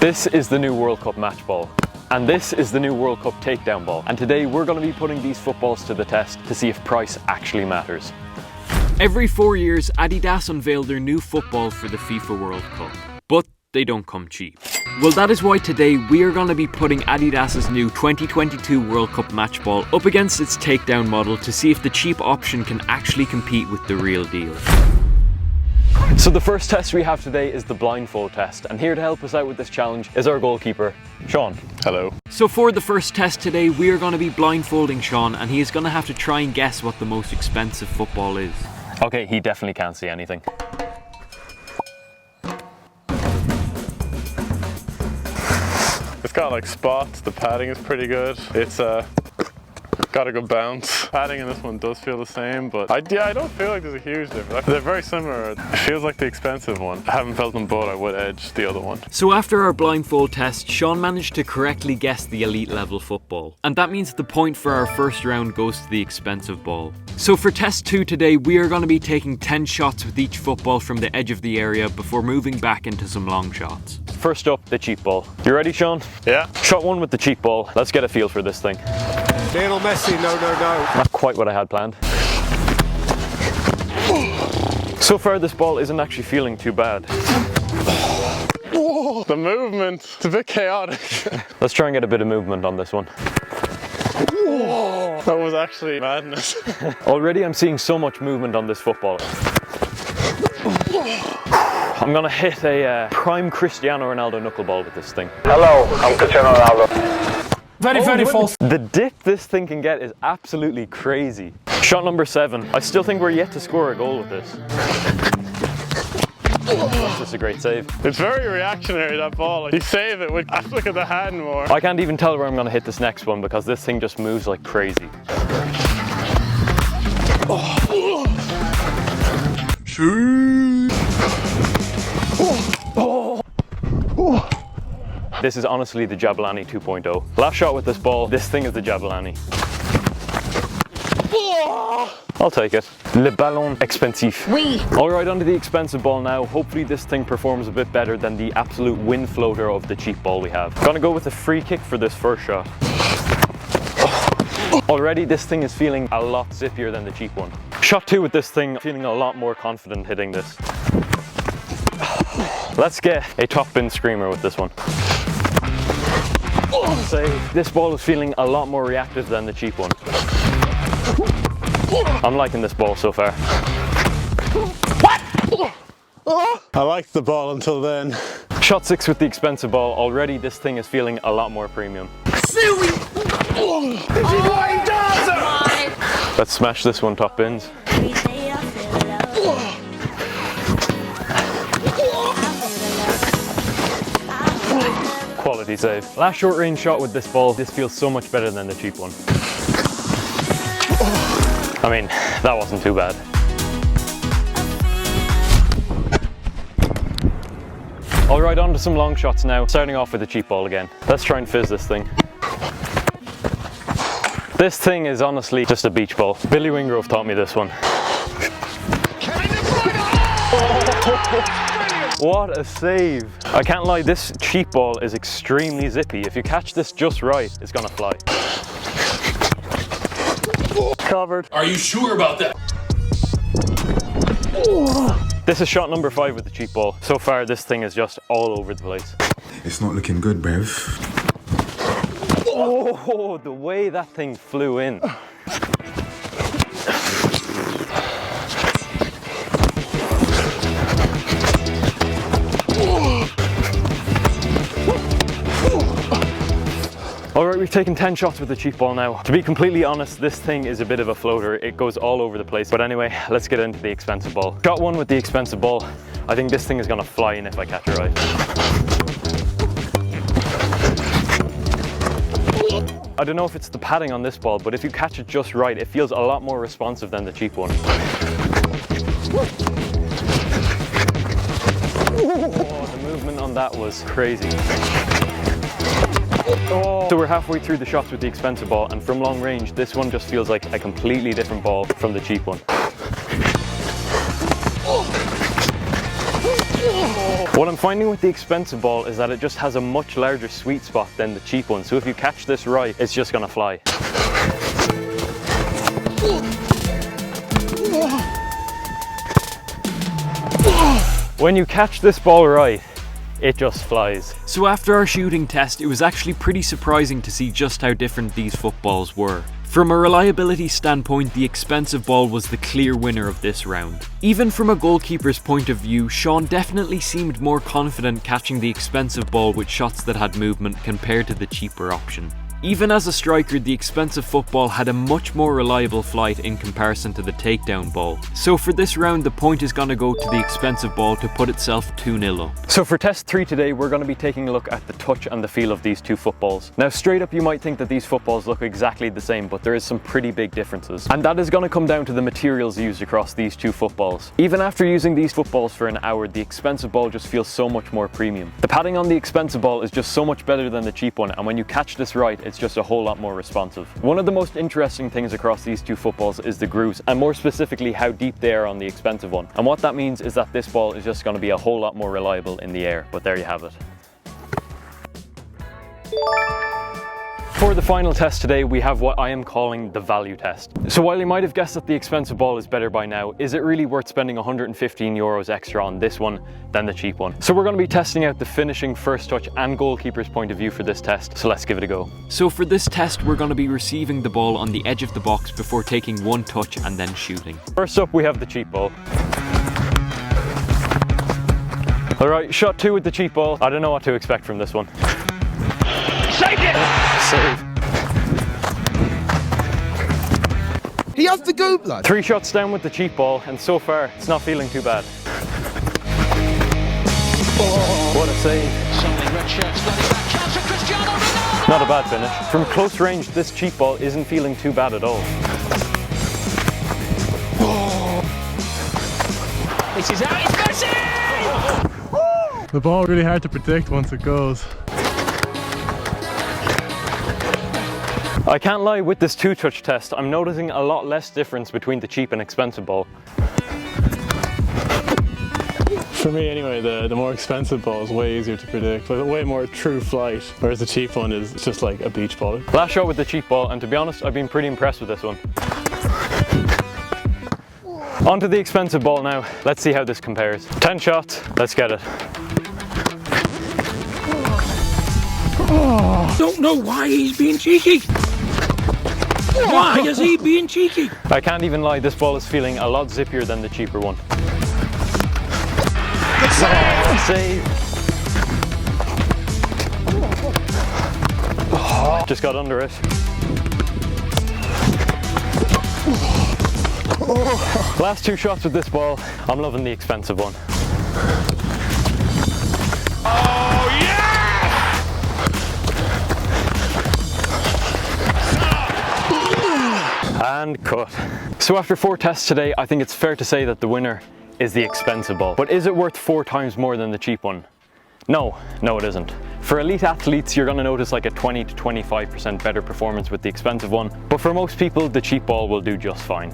This is the new World Cup match ball. And this is the new World Cup takedown ball. And today we're going to be putting these footballs to the test to see if price actually matters. Every 4 years, Adidas unveil their new football for the FIFA World Cup. But they don't come cheap. Well, that is why today we are going to be putting Adidas's new 2022 World Cup match ball up against its takedown model to see if the cheap option can actually compete with the real deal. So the first test we have today is the blindfold test, and here to help us out with this challenge is our goalkeeper, Sean. Hello. So for the first test today, we are going to be blindfolding Sean, and he is going to have to try and guess what the most expensive football is. Okay, he definitely can't see anything. It's got like spots, the padding is pretty good. It's got a good bounce. Padding in this one does feel the same, but I don't feel like there's a huge difference. They're very similar. It feels like the expensive one. I haven't felt them both, I would edge the other one. So after our blindfold test, Sean managed to correctly guess the elite level football. And that means the point for our first round goes to the expensive ball. So for test 2 today, we are going to be taking 10 shots with each football from the edge of the area before moving back into some long shots. First up, the cheap ball. You ready, Sean? Yeah. Shot 1 with the cheap ball. Let's get a feel for this thing. Lionel Messi, no. Not quite what I had planned. So far this ball isn't actually feeling too bad. The movement, it's a bit chaotic. Let's try and get a bit of movement on this one. That was actually madness. Already I'm seeing so much movement on this football. I'm gonna hit a prime Cristiano Ronaldo knuckleball with this thing. Hello, I'm Cristiano Ronaldo. Very false. The dip this thing can get is absolutely crazy. Shot number 7. I still think we're yet to score a goal with this. That's just a great save. It's very reactionary, that ball. You save it, I have to look at the hand more. I can't even tell where I'm gonna hit this next one because this thing just moves like crazy. This is honestly the Jabalani 2.0. Last shot with this ball, this thing is the Jabalani. I'll take it. Le ballon expensive. Oui. Alright, onto the expensive ball now. Hopefully this thing performs a bit better than the absolute wind floater of the cheap ball we have. Gonna go with a free kick for this first shot. Already this thing is feeling a lot zippier than the cheap one. Shot 2 with this thing, feeling a lot more confident hitting this. Let's get a top bin screamer with this one. Save. This ball is feeling a lot more reactive than the cheap one. I'm liking this ball so far. I liked the ball until then. Shot 6 with the expensive ball. Already this thing is feeling a lot more premium. Let's smash this one top bins. Quality save. Last short range shot with this ball. This feels so much better than the cheap one. I mean, that wasn't too bad. Alright, on to some long shots now. Starting off with the cheap ball again. Let's try and fizz this thing. This thing is honestly just a beach ball. Billy Wingrove taught me this one. What a save. I can't lie, this cheap ball is extremely zippy. If you catch this just right, it's gonna fly. Covered. Are you sure about that? This is shot number 5 with the cheap ball. So far, this thing is just all over the place. It's not looking good, bruv. Oh, the way that thing flew in. Alright, we've taken 10 shots with the cheap ball now. To be completely honest, this thing is a bit of a floater. It goes all over the place. But anyway, let's get into the expensive ball. Shot 1 with the expensive ball. I think this thing is gonna fly in if I catch it right. I don't know if it's the padding on this ball, but if you catch it just right, it feels a lot more responsive than the cheap one. Oh, the movement on that was crazy. Oh. So we're halfway through the shots with the expensive ball, and from long range, this one just feels like a completely different ball from the cheap one. What I'm finding with the expensive ball is that it just has a much larger sweet spot than the cheap one. So if you catch this right, it's just gonna fly. When you catch this ball right, it just flies. So after our shooting test, it was actually pretty surprising to see just how different these footballs were. From a reliability standpoint, the expensive ball was the clear winner of this round. Even from a goalkeeper's point of view, Sean definitely seemed more confident catching the expensive ball with shots that had movement compared to the cheaper option. Even as a striker, the expensive football had a much more reliable flight in comparison to the takedown ball. So for this round, the point is going to go to the expensive ball to put itself 2-0 up. So for test 3 today, we're going to be taking a look at the touch and the feel of these two footballs. Now straight up, you might think that these footballs look exactly the same, but there is some pretty big differences. And that is going to come down to the materials used across these two footballs. Even after using these footballs for an hour, the expensive ball just feels so much more premium. The padding on the expensive ball is just so much better than the cheap one, and when you catch this right, it's just a whole lot more responsive. One of the most interesting things across these two footballs is the grooves, and more specifically how deep they are on the expensive one. And what that means is that this ball is just going to be a whole lot more reliable in the air. But there you have it. For the final test today, we have what I am calling the value test. So while you might have guessed that the expensive ball is better by now, is it really worth spending 115 euros extra on this one than the cheap one? So we're going to be testing out the finishing, first touch and goalkeeper's point of view for this test, so let's give it a go. So for this test, we're going to be receiving the ball on the edge of the box before taking one touch and then shooting. First up, we have the cheap ball. Alright, shot 2 with the cheap ball. I don't know what to expect from this one. Shake it! Save. He has to go, blood. 3 shots down with the cheap ball, and so far it's not feeling too bad. Oh, what a save. Not a bad finish. From close range, this cheap ball isn't feeling too bad at all. This is how it's going to see! The ball really hard to predict once it goes. I can't lie, with this 2-touch test, I'm noticing a lot less difference between the cheap and expensive ball. For me anyway, the more expensive ball is way easier to predict, with a way more true flight, whereas the cheap one is just like a beach ball. Last shot with the cheap ball, and to be honest, I've been pretty impressed with this one. On to the expensive ball now. Let's see how this compares. 10 shots, let's get it. Don't know why he's being cheeky. Why is he being cheeky? I can't even lie, this ball is feeling a lot zippier than the cheaper one. Save! Oh, just got under it. Last 2 shots with this ball, I'm loving the expensive one. Oh yeah! And cut. So after 4 tests today, I think it's fair to say that the winner is the expensive ball. But is it worth 4 times more than the cheap one? No, it isn't. For elite athletes, you're going to notice like a 20 to 25% better performance with the expensive one, but for most people, the cheap ball will do just fine.